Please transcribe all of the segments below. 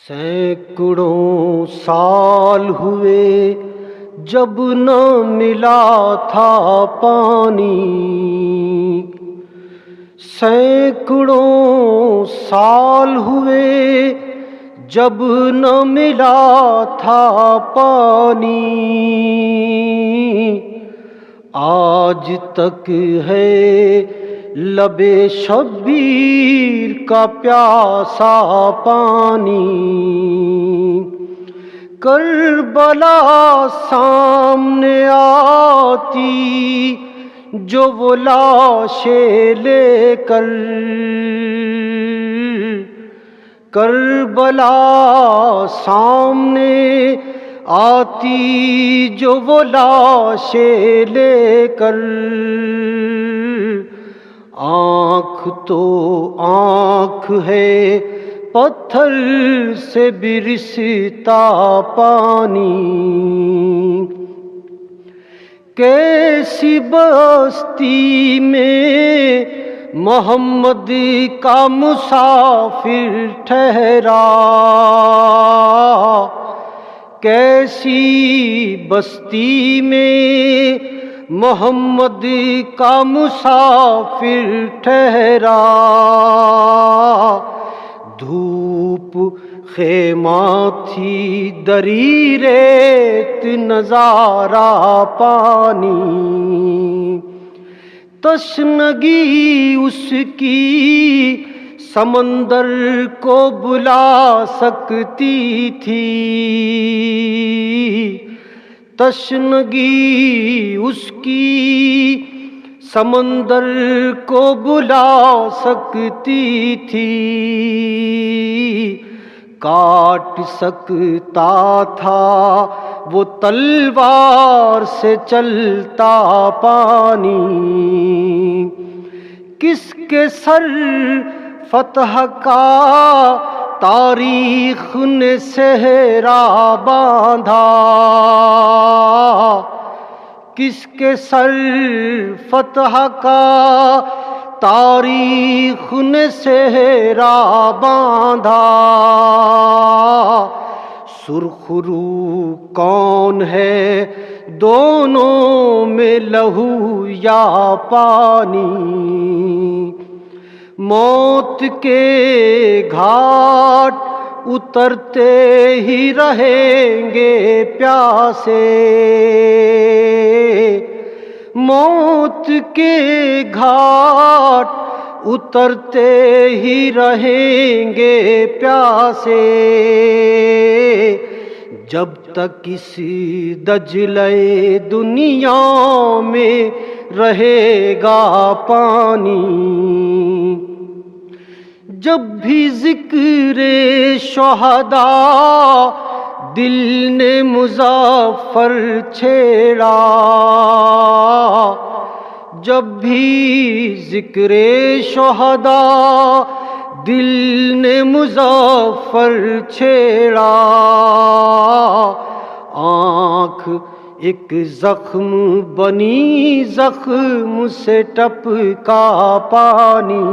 سینکڑوں سال ہوئے جب نہ ملا تھا پانی، سینکڑوں سال ہوئے جب نہ ملا تھا پانی، آج تک ہے لبِ شبیر کا پیاسا پانی۔ کربلا سامنے آتی جو وہ لاشیں لے کر، کربلا سامنے آتی جو وہ لاشیں لے کر، آنکھ تو آنکھ ہے پتھر سے برستا پانی، کیسی بستی میں محمد کا مسافر ٹھہرا، کیسی بستی میں محمد کا مسافر ٹھہرا، دھوپ خیمہ تھی دری ریت نظارہ پانی، تشنگی اس کی سمندر کو بلا سکتی تھی، تشنگی اس کی سمندر کو بلا سکتی تھی، کاٹ سکتا تھا وہ تلوار سے چلتا پانی، کس کے سر فتح کا تاریخ نے صحرا باندھا، کس کے سر فتح کا تاریخ نے صحرا باندھا، سرخ رو کون ہے دونوں میں لہو یا پانی، موت کے گھاٹ اترتے ہی رہیں گے پیاسے، موت کے گھاٹ اترتے ہی رہیں گے پیاسے، جب تک اس دجلے دنیا میں رہے گا پانی، جب بھی ذکر شہداء دل نے مظفر چھیڑا، جب بھی ذکر شہداء دل نے مظفر چھیڑا، آنکھ ایک زخم بنی زخم سے ٹپکا پانی،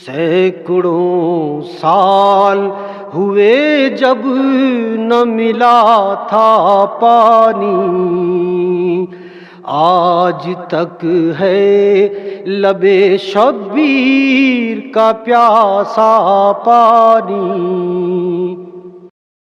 سینکڑوں سال ہوئے جب نہ ملا تھا پانی، آج تک ہے لبِ شبیر کا پیاسا پانی۔